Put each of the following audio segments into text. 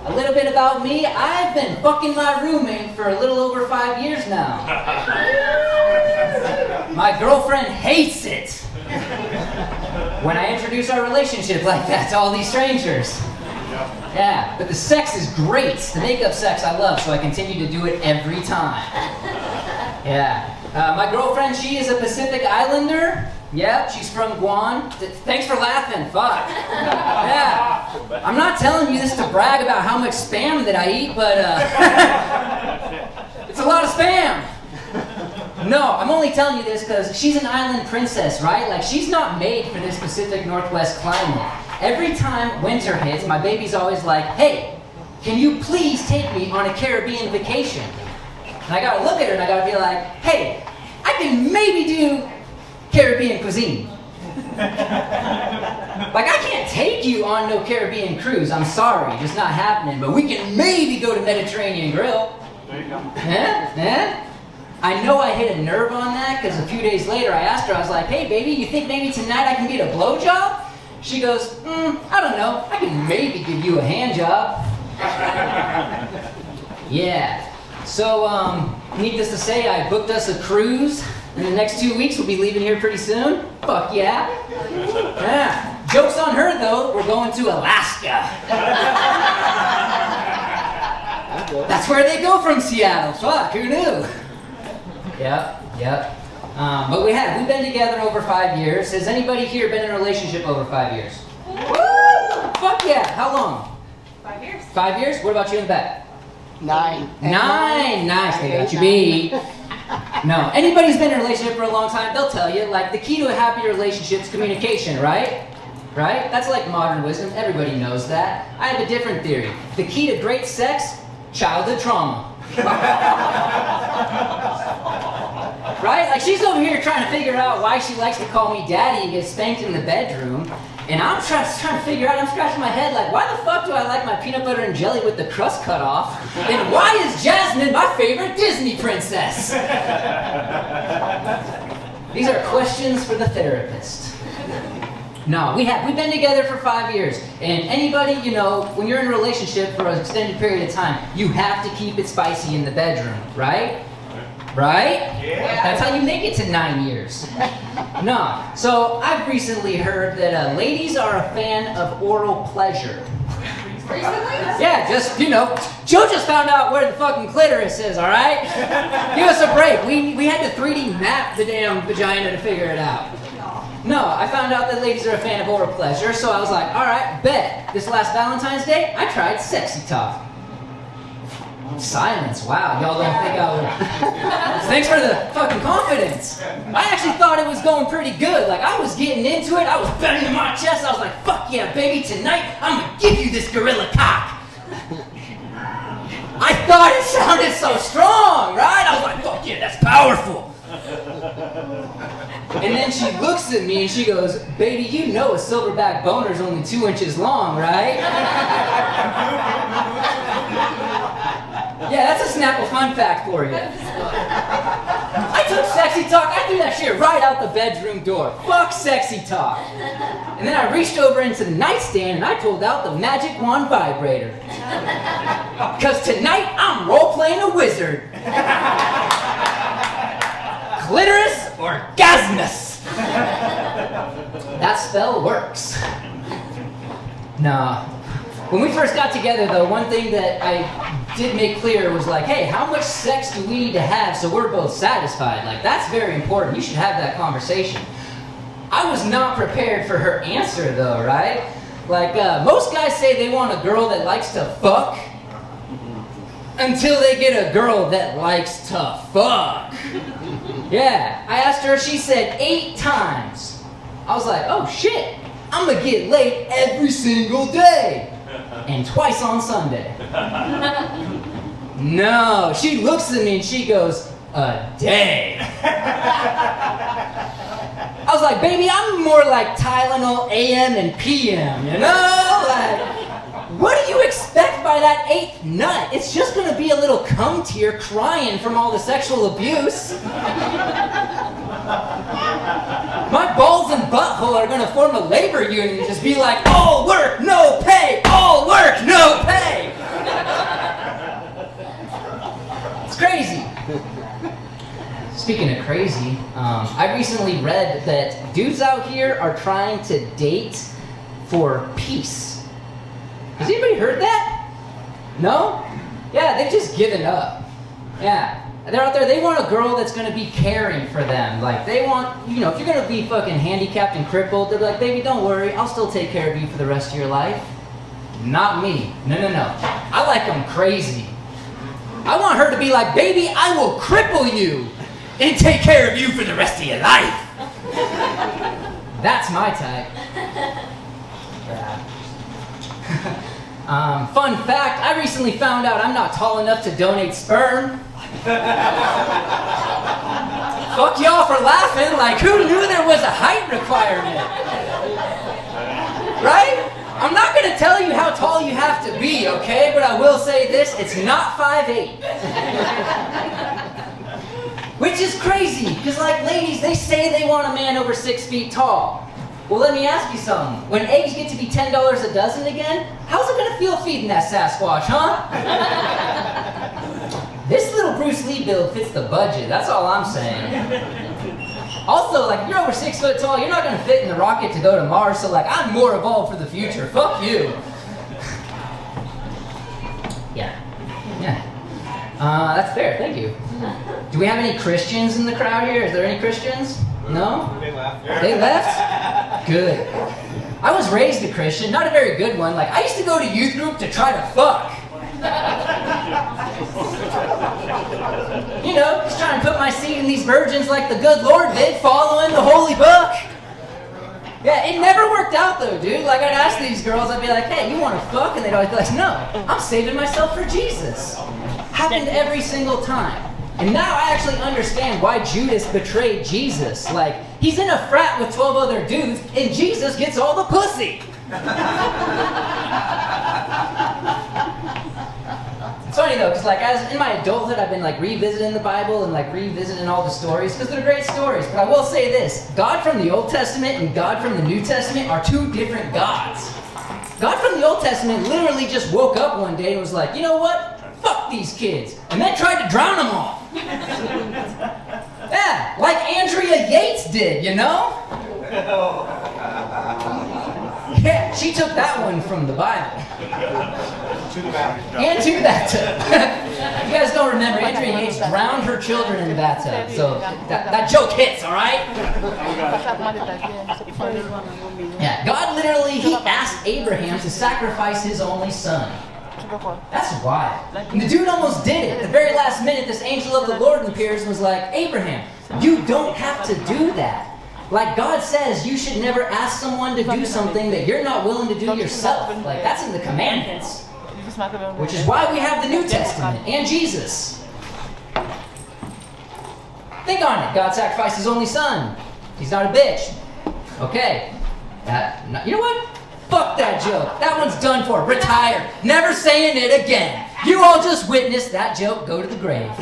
a little bit about me. I've been fucking my roommate for a little over 5 years now. My girlfriend hates it when I introduce our relationship like that to all these strangers. Yeah, but the sex is great. The makeup sex I love, so I continue to do it every time. Yeah. My girlfriend, she is a Pacific Islander. Yep, she's from Guam. Thanks for laughing, fuck. Yeah. I'm not telling you this to brag about how much spam that I eat, but it's a lot of spam. No, I'm only telling you this because she's an island princess, right? Like, she's not made for this Pacific Northwest climate. Every time winter hits, my baby's always like, hey, can you please take me on a Caribbean vacation? And I gotta look at her and I gotta be like, hey, I can maybe do Caribbean cuisine. Like, I can't take you on no Caribbean cruise. I'm sorry, just not happening. But we can maybe go to Mediterranean Grill. There you go. Yeah? I know I hit a nerve on that because a few days later I asked her, I was like, hey baby, you think maybe tonight I can get a blowjob? She goes, I don't know, I can maybe give you a hand job. Yeah. So, needless to say, I booked us a cruise. In the next 2 weeks, we'll be leaving here pretty soon. Fuck yeah. Yeah. Joke's on her, though. We're going to Alaska. That's where they go from Seattle. Fuck, who knew? Yep. But we've been together over 5 years. Has anybody here been in a relationship over 5 years? Woo! Fuck yeah. How long? 5 years. 5 years? What about you in the back? 9. 9. Nice. They got you beat. No. Anybody's been in a relationship for a long time, they'll tell you, like, the key to a happy relationship is communication, right? Right? That's like modern wisdom. Everybody knows that. I have a different theory. The key to great sex, childhood trauma. Right? Like, she's over here trying to figure out why she likes to call me daddy and get spanked in the bedroom. And I'm trying to figure out, I'm scratching my head like, why the fuck do I like my peanut butter and jelly with the crust cut off? And why is Jasmine my favorite Disney princess? These are questions for the therapist. No, we've been together for 5 years. And anybody, when you're in a relationship for an extended period of time, you have to keep it spicy in the bedroom, right? Right? Yeah. That's how you make it to 9 years. No. So I've recently heard that ladies are a fan of oral pleasure. Recently? Yeah, Joe just found out where the fucking clitoris is, all right? Give us a break. We had to 3D map the damn vagina to figure it out. No, I found out that ladies are a fan of oral pleasure, so I was like, all right, bet. This last Valentine's Day, I tried sexy talk. Silence. Wow, y'all don't think I would. Thanks for the fucking confidence. I actually thought it was going pretty good. Like, I was getting into it. I was banging my chest. I was like, fuck yeah, baby, tonight I'm gonna give you this gorilla cock. I thought it sounded so strong, right? I was like, fuck yeah, that's powerful. And then she looks at me and she goes, baby, you know a silverback boner's only 2 inches long, right? Yeah, that's a Snapple fun fact for you. I took sexy talk, I threw that shit right out the bedroom door. Fuck sexy talk. And then I reached over into the nightstand and I pulled out the magic wand vibrator. Because tonight I'm role-playing a wizard. Clitoris orgasmus. That spell works. Nah. When we first got together, though, one thing that I did make clear was like, hey, how much sex do we need to have so we're both satisfied? Like, that's very important. You should have that conversation. I was not prepared for her answer, though, right? Like, most guys say they want a girl that likes to fuck until they get a girl that likes to fuck. Yeah, I asked her, she said 8 times. I was like, oh shit, I'm gonna get laid every single day. And twice on Sunday. No, she looks at me and she goes, a day. I was like, baby, I'm more like Tylenol AM and PM, you know? Like, what do you expect by that 8th nut? It's just gonna be a little cum tear crying from all the sexual abuse. My balls and butthole are gonna form a labor union and just be like, all work, no pay, all work, no pay. Speaking of crazy, I recently read that dudes out here are trying to date for peace. Has anybody heard that? No? Yeah, they've just given up. Yeah. They're out there, they want a girl that's going to be caring for them. Like, they want, if you're going to be fucking handicapped and crippled, they're like, baby, don't worry, I'll still take care of you for the rest of your life. Not me. No. I like them crazy. I want her to be like, baby, I will cripple you and take care of you for the rest of your life. That's my type. Yeah. Fun fact, I recently found out I'm not tall enough to donate sperm. Fuck y'all for laughing, like who knew there was a height requirement? Right? I'm not going to tell you how tall you have to be, okay? But I will say this, it's not 5'8". Which is crazy, because like ladies, they say they want a man over 6 feet tall. Well, let me ask you something. When eggs get to be $10 a dozen again, how's it going to feel feeding that Sasquatch, huh? This little Bruce Lee build fits the budget, that's all I'm saying. Also, like, if you're over 6 foot tall, you're not going to fit in the rocket to go to Mars, so like, I'm more evolved for the future. Fuck you. Yeah. That's fair, thank you. Do we have any Christians in the crowd here? Is there any Christians? No? They left. They left? Good. I was raised a Christian, not a very good one. Like, I used to go to youth group to try to fuck. Just trying to put my seed in these virgins like the good Lord did, following the holy book. Yeah, it never worked out though, dude. Like, I'd ask these girls, I'd be like, hey, you want to fuck? And they'd always be like, no, I'm saving myself for Jesus. Happened every single time. And now I actually understand why Judas betrayed Jesus. Like, he's in a frat with 12 other dudes, and Jesus gets all the pussy. It's funny though, because like as in my adulthood, I've been like revisiting the Bible and like revisiting all the stories because they're great stories. But I will say this: God from the Old Testament and God from the New Testament are two different gods. God from the Old Testament literally just woke up one day and was like, you know what? Fuck these kids, and then tried to drown them all. Yeah, like Andrea Yates did, you know? Yeah, she took that one from the Bible. To the bathtub. And to the bathtub. You guys don't remember, Andrea Yates drowned her children in the bathtub. So that joke hits, alright? Yeah, God literally, he asked Abraham to sacrifice his only son. That's wild. And the dude almost did it. At the very last minute, this angel of the Lord appears and was like, Abraham, you don't have to do that. Like God says, you should never ask someone to do something that you're not willing to do yourself. Like that's in the commandments. Which is why we have the New Testament and Jesus. Think on it. God sacrificed his only son. He's not a bitch. Okay. You know what? Fuck that joke. That one's done for. Retired. Never saying it again. You all just witnessed that joke go to the grave.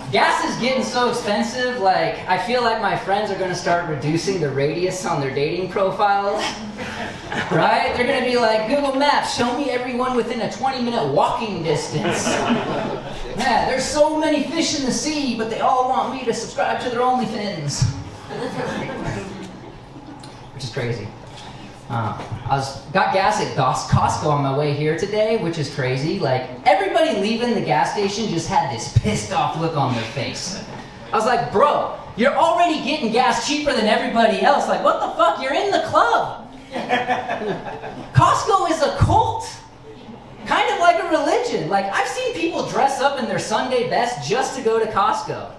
Gas is getting so expensive, like, I feel like my friends are going to start reducing the radius on their dating profiles. Right? They're going to be like, Google Maps, show me everyone within a 20-minute walking distance. Yeah, there's so many fish in the sea, but they all want me to subscribe to their OnlyFans. Which is crazy. Got gas at Costco on my way here today, which is crazy. Like, everybody leaving the gas station just had this pissed off look on their face. I was like, bro, you're already getting gas cheaper than everybody else. Like, what the fuck? You're in the club. Costco is a cult. Kind of like a religion. Like, I've seen people dress up in their Sunday best just to go to Costco.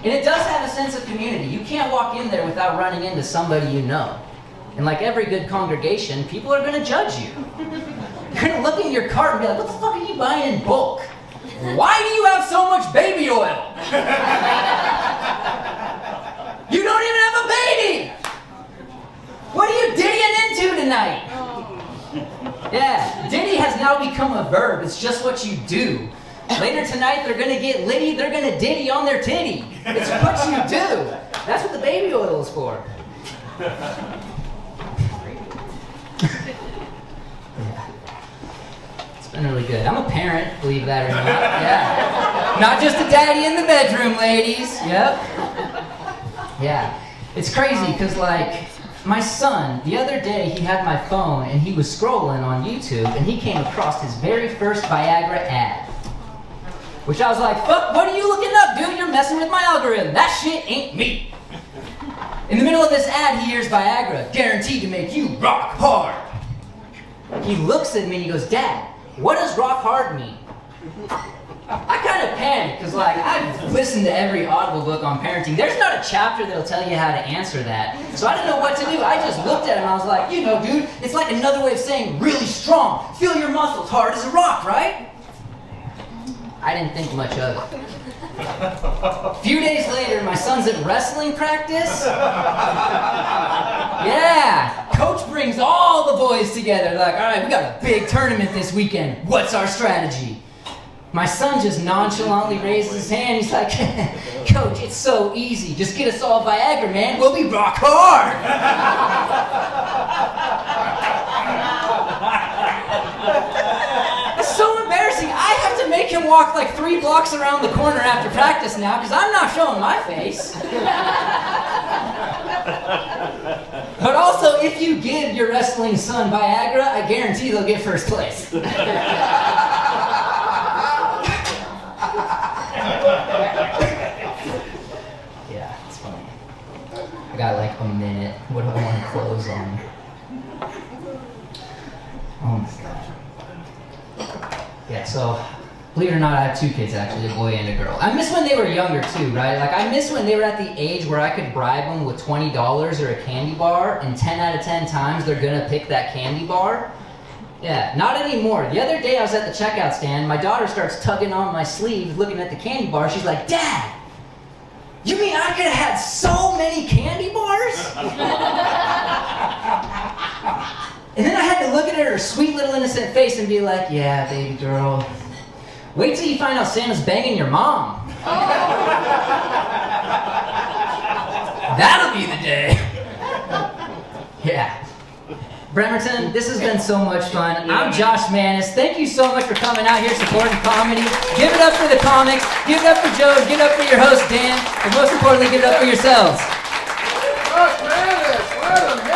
And it does have a sense of community. You can't walk in there without running into somebody you know. And like every good congregation, people are going to judge you. You're going to look in your cart and be like, what the fuck are you buying in bulk? Why do you have so much baby oil? You don't even have a baby! What are you diddying into tonight? Yeah, diddy has now become a verb. It's just what you do. Later tonight, they're going to get litty, they're going to diddy on their titty. It's what you do. That's what the baby oil is for. definitely good. I'm a parent, believe that or not. Yeah. Not just a daddy in the bedroom, ladies. Yep. Yeah. It's crazy because, like, my son, the other day, he had my phone and he was scrolling on YouTube and he came across his very first Viagra ad. Which I was like, fuck, what are you looking up, dude? You're messing with my algorithm. That shit ain't me. In the middle of this ad, he hears Viagra, guaranteed to make you rock hard. He looks at me and he goes, Dad, what does rock hard mean? I kind of panicked because, like, I've listened to every Audible book on parenting. There's not a chapter that'll tell you how to answer that. So I didn't know what to do. I just looked at him and I was like, you know, dude, it's like another way of saying really strong. Feel your muscles hard as a rock, right? I didn't think much of it. A few days later, my son's at wrestling practice. Yeah, coach brings all the boys together. They're like, all right, we got a big tournament this weekend. What's our strategy? My son just nonchalantly raises his hand. He's like, Coach, it's so easy. Just get us all Viagra, man. We'll be rock hard. It's so embarrassing. I have to make him walk like 3 blocks around the corner after practice now because I'm not showing my face. But also, if you give your wrestling son Viagra, I guarantee they'll get first place. Yeah, it's funny. I got like a minute. What do I want to close on? Oh my god. Yeah, so believe it or not, I have 2 kids actually, a boy and a girl. I miss when they were younger too, right? Like I miss when they were at the age where I could bribe them with $20 or a candy bar, and 10 out of 10 times they're gonna pick that candy bar. Yeah, not anymore. The other day I was at the checkout stand, my daughter starts tugging on my sleeve, looking at the candy bar. She's like, Dad, you mean I could have had so many candy bars? And then I had to look at her sweet little innocent face and be like, yeah, baby girl. Wait till you find out Santa's banging your mom. That'll be the day. Yeah. Bremerton, this has been so much fun. I'm Josh Manis. Thank you so much for coming out here supporting comedy. Give it up for the comics. Give it up for Joe. Give it up for your host, Dan. And most importantly, give it up for yourselves. Josh Manis, what a man.